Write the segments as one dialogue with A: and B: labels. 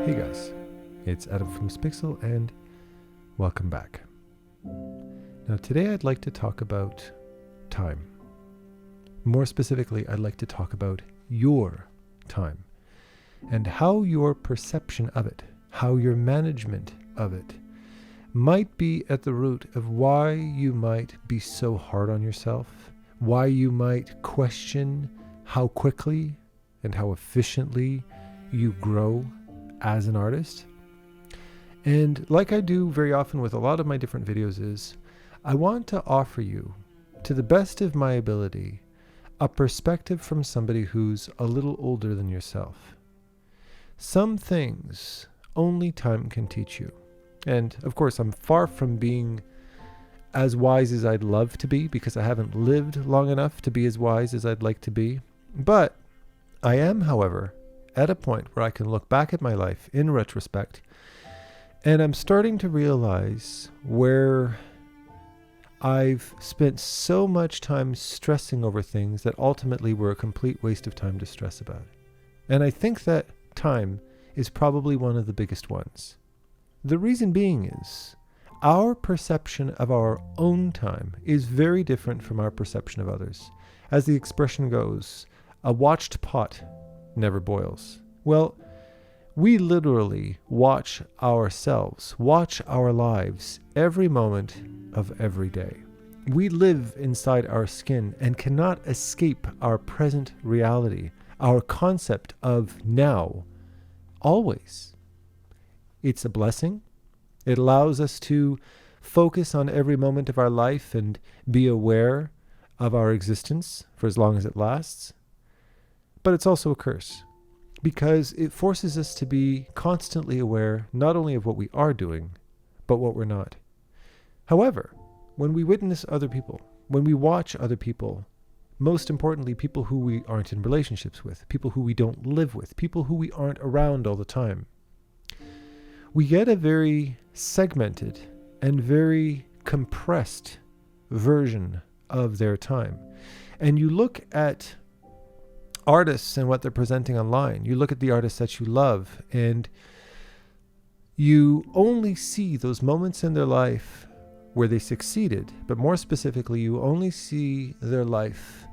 A: Hey guys, it's Adam from LUCIDPIXUL and welcome back. Now today I'd like to talk about time. More specifically, I'd like to talk about your time and how your perception of it, how your management of it might be at the root of why you might be so hard on yourself, why you might question how quickly and how efficiently you grow as an artist. And like I do very often with a lot of my different videos is, I want to offer you, to the best of my ability, a perspective from somebody who's a little older than yourself. Some things only time can teach you. And of course, I'm far from being as wise as I'd love to be, because I haven't lived long enough to be as wise as I'd like to be. But I am, however, at a point where I can look back at my life in retrospect, and I'm starting to realize where I've spent so much time stressing over things that ultimately were a complete waste of time to stress about. And I think that time is probably one of the biggest ones. The reason being is our perception of our own time is very different from our perception of others. As the expression goes, a watched pot never boils. Well, we literally watch ourselves, watch our lives every moment of every day. We live inside our skin and cannot escape our present reality, our concept of now, always. It's a blessing. It allows us to focus on every moment of our life and be aware of our existence for as long as it lasts. But it's also a curse, because it forces us to be constantly aware not only of what we are doing, but what we're not. However, when we witness other people, when we watch other people, most importantly, people who we aren't in relationships with, people who we don't live with, people who we aren't around all the time, we get a very segmented and very compressed version of their time. And you look at artists and what they're presenting online. You look at the artists that you love, and you only see those moments in their life where they succeeded, but more specifically, you only see their life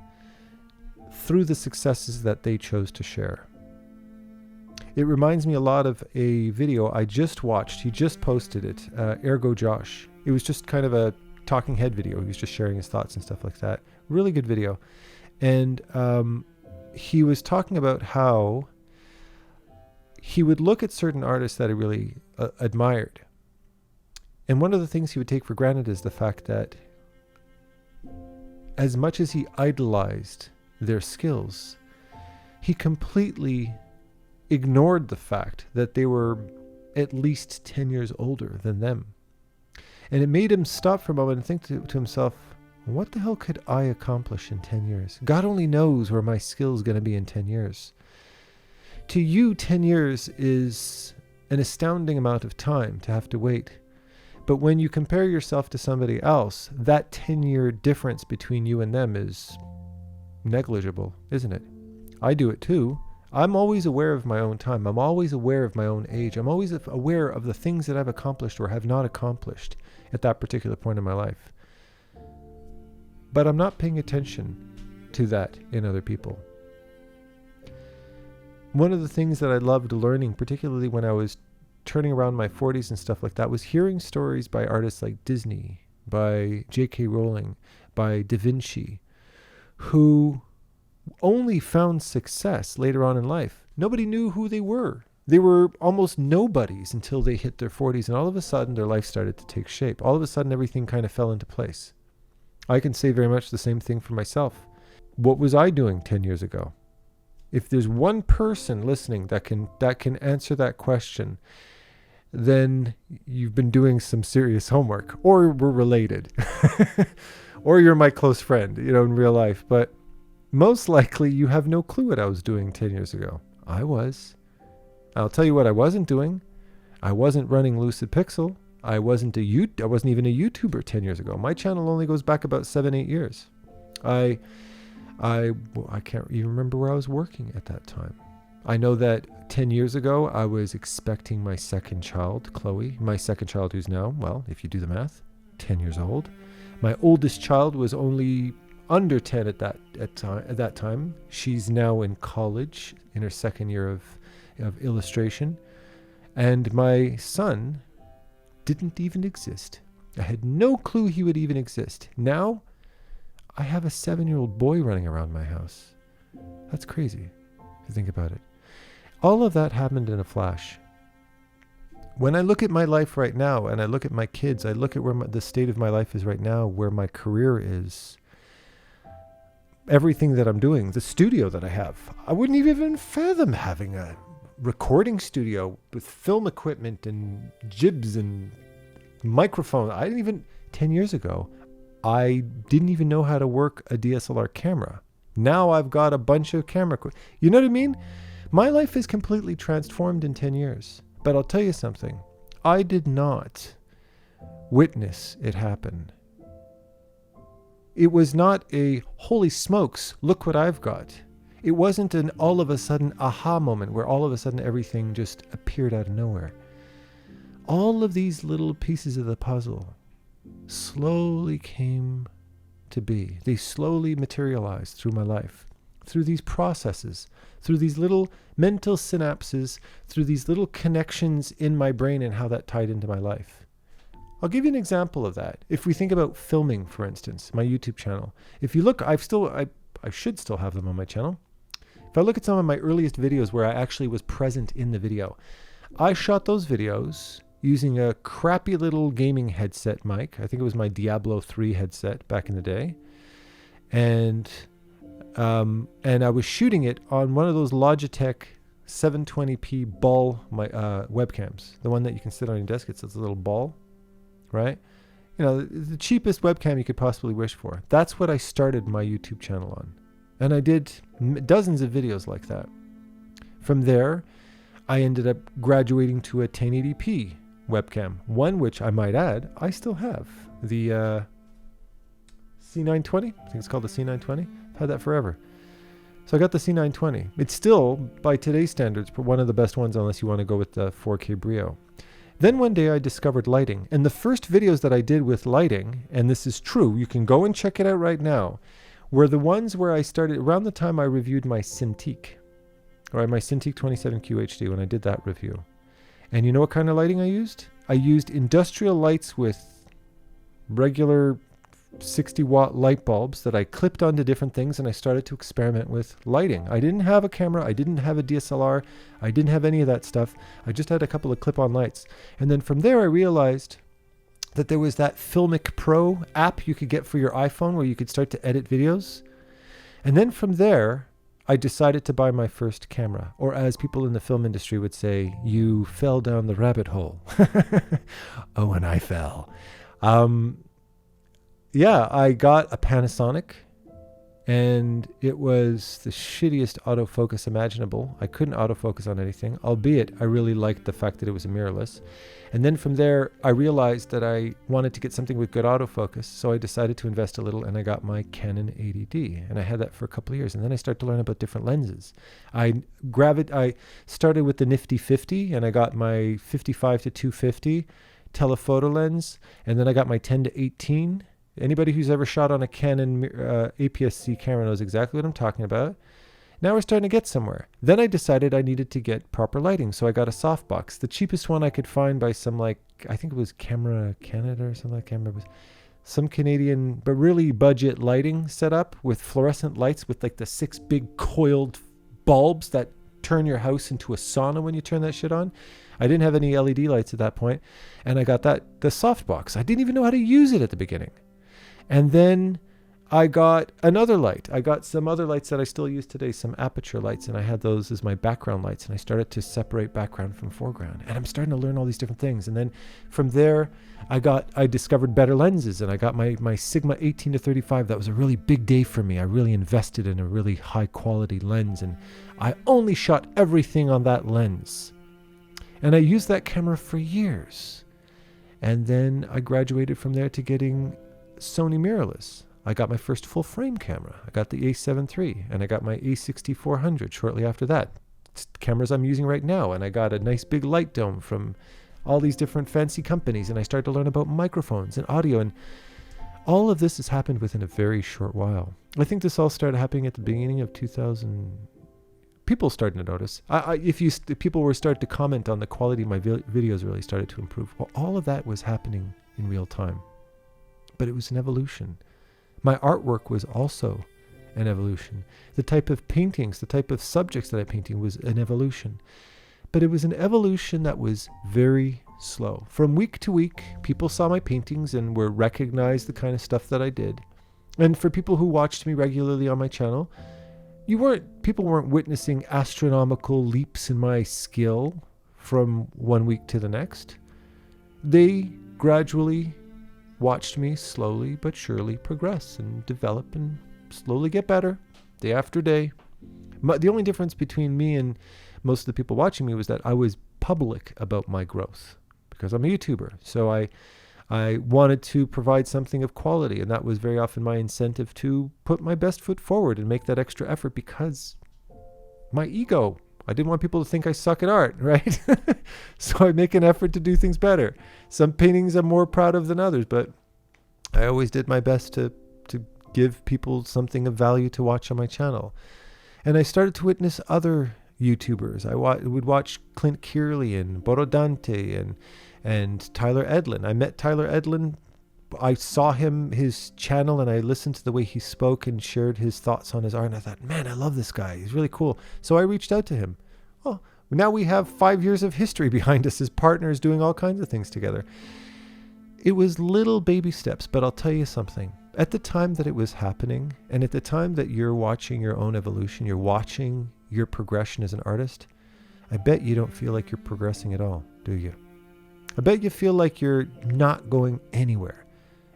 A: through the successes that they chose to share. It reminds me a lot of a video I just watched. He just posted it, Ergo Josh. It was just kind of a talking head video. He was just sharing his thoughts and stuff like that. Really good video. And he was talking about how he would look at certain artists that he really admired. And one of the things he would take for granted is the fact that as much as he idolized their skills, he completely ignored the fact that they were at least 10 years older than them. And it made him stop for a moment and think to himself, what the hell could I accomplish in 10 years? God only knows where my skill's going to be in 10 years. To you, 10 years is an astounding amount of time to have to wait. But when you compare yourself to somebody else, that 10-year difference between you and them is negligible, isn't it? I do it too. I'm always aware of my own time. I'm always aware of my own age. I'm always aware of the things that I've accomplished or have not accomplished at that particular point in my life. But I'm not paying attention to that in other people. One of the things that I loved learning, particularly when I was turning around my 40s and stuff like that, was hearing stories by artists like Disney, by J.K. Rowling, by Da Vinci, who only found success later on in life. Nobody knew who they were. They were almost nobodies until they hit their 40s, and all of a sudden their life started to take shape. All of a sudden everything kind of fell into place. I can say very much the same thing for myself. What was I doing 10 years ago? If there's one person listening that can answer that question, then you've been doing some serious homework, or we're related, or you're my close friend, in real life. But most likely you have no clue what I was doing 10 years ago. I was. I'll tell you what I wasn't doing. I wasn't running LUCIDPIXUL. I wasn't even a YouTuber 10 years ago. My channel only goes back about 7-8 years. I can't even remember where I was working at that time. I know that 10 years ago, I was expecting my second child, Chloe. My second child, who's now, well, if you do the math, 10 years old. My oldest child was only under 10 at that time. She's now in college in her second year of illustration. And my son didn't even exist. I had no clue he would even exist. Now, I have a 7-year-old boy running around my house. That's crazy, if you think about it. All of that happened in a flash. When I look at my life right now, and I look at my kids, I look at where the state of my life is right now, where my career is, everything that I'm doing, the studio that I have. I wouldn't even fathom having a recording studio with film equipment and jibs and microphone. 10 years ago, I didn't even know how to work a DSLR camera. Now I've got a bunch of camera equipment. You know what I mean? My life is completely transformed in 10 years. But I'll tell you something. I did not witness it happen. It was not a, holy smokes, look what I've got. It wasn't an all of a sudden aha moment where all of a sudden everything just appeared out of nowhere. All of these little pieces of the puzzle slowly came to be. They slowly materialized through my life, through these processes, through these little mental synapses, through these little connections in my brain and how that tied into my life. I'll give you an example of that. If we think about filming, for instance, my YouTube channel. If you look, I should still have them on my channel. If I look at some of my earliest videos where I actually was present in the video, I shot those videos using a crappy little gaming headset mic. I think it was my Diablo 3 headset back in the day. And I was shooting it on one of those Logitech 720p ball webcams. The one that you can sit on your desk. It's a little ball, right? You know, the cheapest webcam you could possibly wish for. That's what I started my YouTube channel on. And I did dozens of videos like that. From there, I ended up graduating to a 1080p webcam. One which I might add, I still have. The C920. I think it's called the C920. I've had that forever. So I got the C920. It's still, by today's standards, one of the best ones unless you want to go with the 4K Brio. Then one day I discovered lighting. And the first videos that I did with lighting, and this is true, you can go and check it out right now, were the ones where I started around the time I reviewed my Cintiq. Or my Cintiq 27Q HD when I did that review. And you know what kind of lighting I used? I used industrial lights with regular 60-watt light bulbs that I clipped onto different things, and I started to experiment with lighting. I didn't have a camera. I didn't have a DSLR. I didn't have any of that stuff. I just had a couple of clip-on lights. And then from there, I realized that there was that Filmic Pro app you could get for your iPhone where you could start to edit videos. And then from there, I decided to buy my first camera, or as people in the film industry would say, you fell down the rabbit hole. Oh, and I fell. Yeah, I got a Panasonic, and it was the shittiest autofocus imaginable. I couldn't autofocus on anything, albeit I really liked the fact that it was a mirrorless. And then from there, I realized that I wanted to get something with good autofocus, so I decided to invest a little, and I got my Canon 80D, and I had that for a couple of years. And then I started to learn about different lenses. I started with the nifty 50, and I got my 55 to 250 telephoto lens, and then I got my 10 to 18. Anybody who's ever shot on a Canon APS-C camera knows exactly what I'm talking about. Now we're starting to get somewhere. Then I decided I needed to get proper lighting, so I got a softbox. The cheapest one I could find by some, I think it was Camera Canada or something. I can't remember. Some Canadian, but really budget lighting setup with fluorescent lights with the 6 big coiled bulbs that turn your house into a sauna when you turn that shit on. I didn't have any LED lights at that point, and I got the softbox. I didn't even know how to use it at the beginning. And then I got another light. I got some other lights that I still use today, some aperture lights, and I had those as my background lights, and I started to separate background from foreground. And I'm starting to learn all these different things. And then from there, I discovered better lenses, and I got my Sigma 18 to 35. That was a really big day for me. I really invested in a really high quality lens, and I only shot everything on that lens. And I used that camera for years. And then I graduated from there to getting Sony mirrorless. I got my first full frame camera. I got the A7 III, and I got my A6400 shortly after that. cameras I'm using right now, and I got a nice big light dome from all these different fancy companies, and I started to learn about microphones and audio, and all of this has happened within a very short while. I think this all started happening at the beginning of 2000. People starting to notice. If people were starting to comment on the quality of my videos really started to improve. Well, all of that was happening in real time, but it was an evolution. My artwork was also an evolution. The type of paintings, the type of subjects that I'm painting was an evolution. But it was an evolution that was very slow. From week to week, people saw my paintings and were recognized the kind of stuff that I did. And for people who watched me regularly on my channel, people weren't witnessing astronomical leaps in my skill from one week to the next. They gradually watched me slowly but surely progress and develop and slowly get better day after day. The only difference between me and most of the people watching me was that I was public about my growth because I'm a YouTuber. So I wanted to provide something of quality, and that was very often my incentive to put my best foot forward and make that extra effort because my ego. I didn't want people to think I suck at art, right? So I make an effort to do things better. Some paintings I'm more proud of than others, but I always did my best to give people something of value to watch on my channel. And I started to witness other YouTubers. I would watch Clint Kearley and Borodante and Tyler Edlin. I met Tyler Edlin. I saw his channel, and I listened to the way he spoke and shared his thoughts on his art. And I thought, man, I love this guy. He's really cool. So I reached out to him. Well, now we have 5 years of history behind us as partners doing all kinds of things together. It was little baby steps, but I'll tell you something. At the time that it was happening, and at the time that you're watching your own evolution, you're watching your progression as an artist, I bet you don't feel like you're progressing at all, do you? I bet you feel like you're not going anywhere.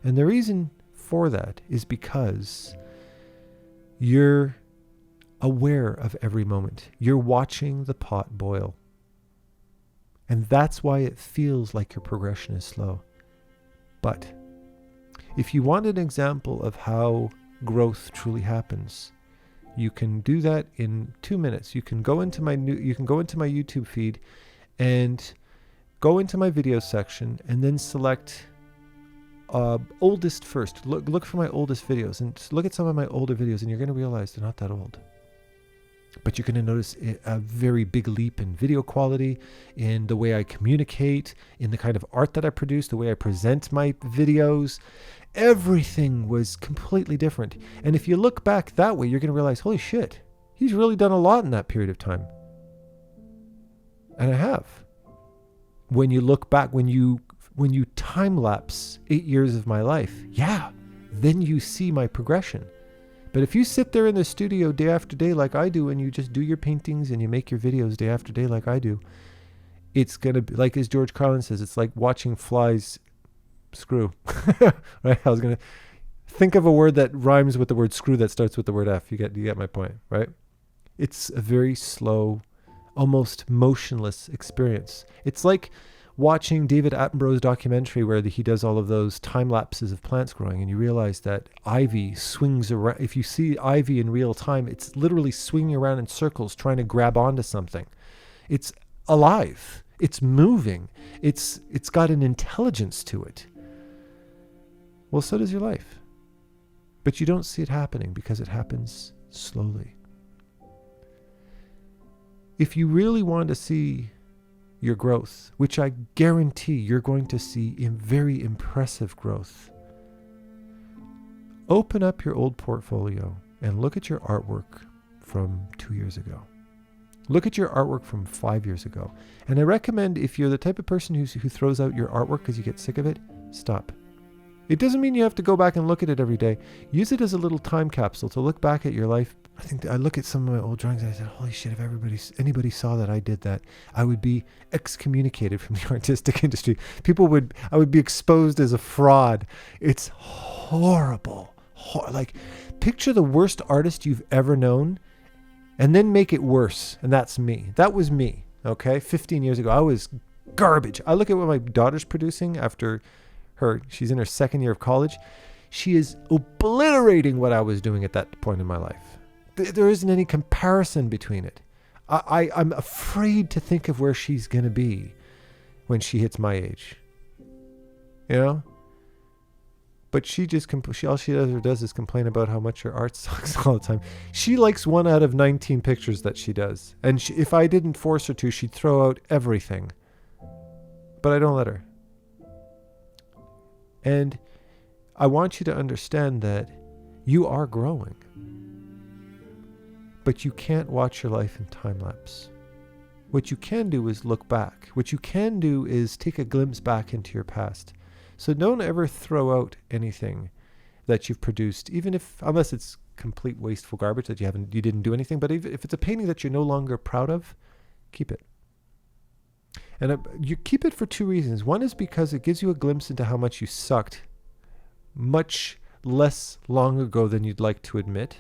A: And the reason for that is because you're aware of every moment. You're watching the pot boil. And that's why it feels like your progression is slow. But if you want an example of how growth truly happens, you can do that in 2 minutes. You can go into my YouTube feed and go into my video section and then select oldest first. Look for my oldest videos and look at some of my older videos, and you're going to realize they're not that old. But you're going to notice a very big leap in video quality, in the way I communicate, in the kind of art that I produce, the way I present my videos. Everything was completely different. And if you look back that way, you're going to realize, holy shit, he's really done a lot in that period of time. And I have. When you look back, when you time lapse 8 years of my life, yeah, then you see my progression. But if you sit there in the studio day after day like I do, and you just do your paintings and you make your videos day after day like I do, it's going to be, like as George Carlin says, it's like watching flies screw. Right? I was going to think of a word that rhymes with the word screw that starts with the word F. You get my point, right? It's a very slow, almost motionless experience. It's like watching David Attenborough's documentary where he does all of those time lapses of plants growing, and you realize that ivy swings around. If you see ivy in real time, it's literally swinging around in circles trying to grab onto something. It's alive. It's moving. It's got an intelligence to it. Well, so does your life. But you don't see it happening because it happens slowly. If you really want to see your growth, which I guarantee you're going to see in very impressive growth, open up your old portfolio and look at your artwork from 2 years ago. Look at your artwork from 5 years ago. And I recommend, if you're the type of person who throws out your artwork because you get sick of it, stop. It doesn't mean you have to go back and look at it every day. Use it as a little time capsule to look back at your life. I think I look at some of my old drawings and I said, holy shit, if anybody saw that I did that, I would be excommunicated from the artistic industry. I would be exposed as a fraud. It's horrible. Like, picture the worst artist you've ever known and then make it worse. And that's me. That was me. Okay. 15 years ago, I was garbage. I look at what my daughter's producing after she's in her second year of college. She is obliterating what I was doing at that point in my life. There isn't any comparison between it. I'm afraid to think of where she's going to be when she hits my age. You know? But she just, all she does is complain about how much her art sucks all the time. She likes 1 out of 19 pictures that she does. And if I didn't force her to, she'd throw out everything. But I don't let her. And I want you to understand that you are growing. But you can't watch your life in time lapse. What you can do is look back. What you can do is take a glimpse back into your past. So don't ever throw out anything that you've produced, even if, unless it's complete wasteful garbage that you didn't do anything. But even if it's a painting that you're no longer proud of, keep it. And you keep it for 2 reasons. One is because it gives you a glimpse into how much you sucked much less long ago than you'd like to admit.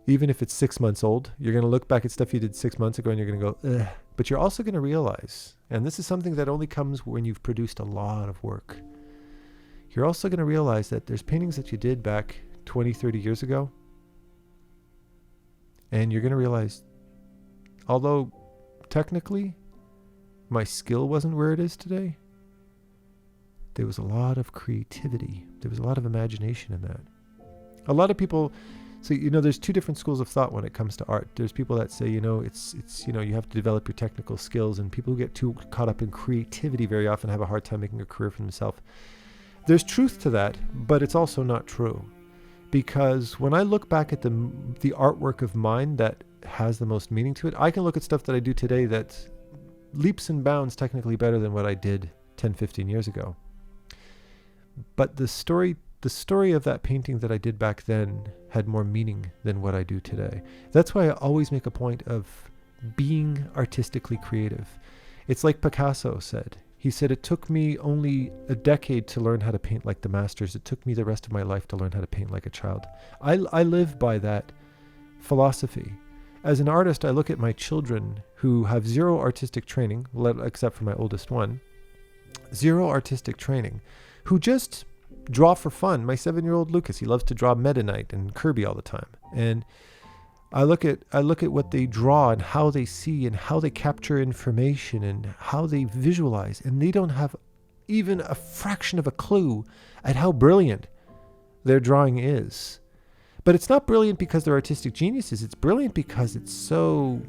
A: Even if it's 6 months old, you're going to look back at stuff you did 6 months ago and you're going to go, ugh. But you're also going to realize, and this is something that only comes when you've produced a lot of work. You're also going to realize that there's paintings that you did back 20, 30 years ago. And you're going to realize, although technically my skill wasn't where it is today, there was a lot of creativity. There was a lot of imagination in that. A lot of people... So, there's 2 different schools of thought when it comes to art. There's people that say, it's you have to develop your technical skills, and people who get too caught up in creativity very often have a hard time making a career for themselves. There's truth to that, but it's also not true. Because when I look back at the artwork of mine that has the most meaning to it, I can look at stuff that I do today that's leaps and bounds technically better than what I did 10, 15 years ago. But the story of that painting that I did back then had more meaning than what I do today. That's why I always make a point of being artistically creative. It's like Picasso said. He said, it took me only a decade to learn how to paint like the masters. It took me the rest of my life to learn how to paint like a child. I live by that philosophy. As an artist, I look at my children who have zero artistic training, except for my oldest one, zero artistic training, who just draw for fun. My 7-year-old Lucas, he loves to draw Meta Knight and Kirby all the time. And I look at what they draw and how they see and how they capture information and how they visualize, and they don't have even a fraction of a clue at how brilliant their drawing is. But it's not brilliant because they're artistic geniuses. It's brilliant because it's so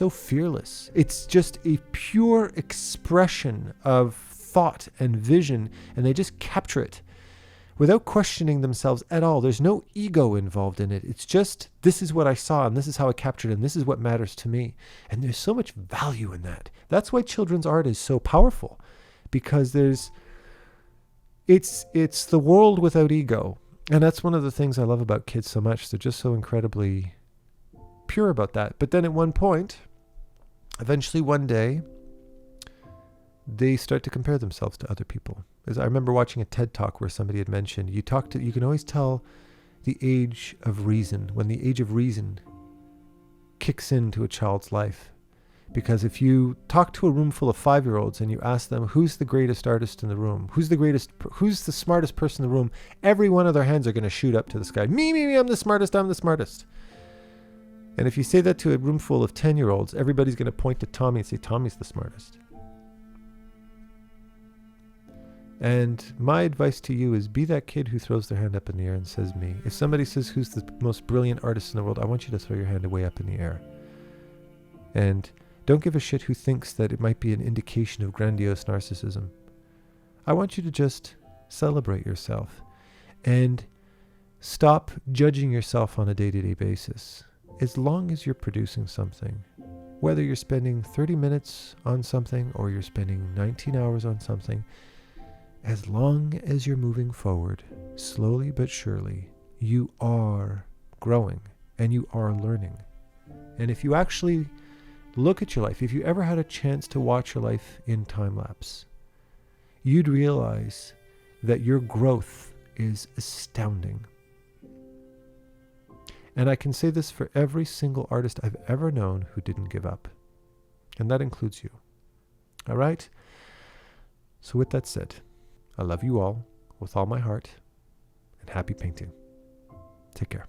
A: fearless. It's just a pure expression of thought and vision, and they just capture it without questioning themselves at all. There's no ego involved in it. It's just, this is what I saw, and this is how I captured it, and this is what matters to me. And there's so much value in that. That's why children's art is so powerful, because it's the world without ego. And that's one of the things I love about kids so much. They're just so incredibly pure about that. But then at one point, eventually one day, they start to compare themselves to other people. As I remember watching a TED Talk where somebody had mentioned, you can always tell the age of reason, when the age of reason kicks into a child's life. Because if you talk to a room full of 5-year-olds and you ask them, who's the greatest artist in the room? Who's the smartest person in the room? Every one of their hands are going to shoot up to the sky. Me, I'm the smartest. And if you say that to a room full of 10-year-olds, everybody's going to point to Tommy and say, Tommy's the smartest. And my advice to you is be that kid who throws their hand up in the air and says me. If somebody says who's the most brilliant artist in the world, I want you to throw your hand way up in the air. And don't give a shit who thinks that it might be an indication of grandiose narcissism. I want you to just celebrate yourself and stop judging yourself on a day-to-day basis. As long as you're producing something, whether you're spending 30 minutes on something or you're spending 19 hours on something, as long as you're moving forward, slowly but surely, you are growing and you are learning. And if you actually look at your life, if you ever had a chance to watch your life in time lapse, you'd realize that your growth is astounding. And I can say this for every single artist I've ever known who didn't give up. And that includes you. All right? So with that said, I love you all with all my heart, and happy painting. Take care.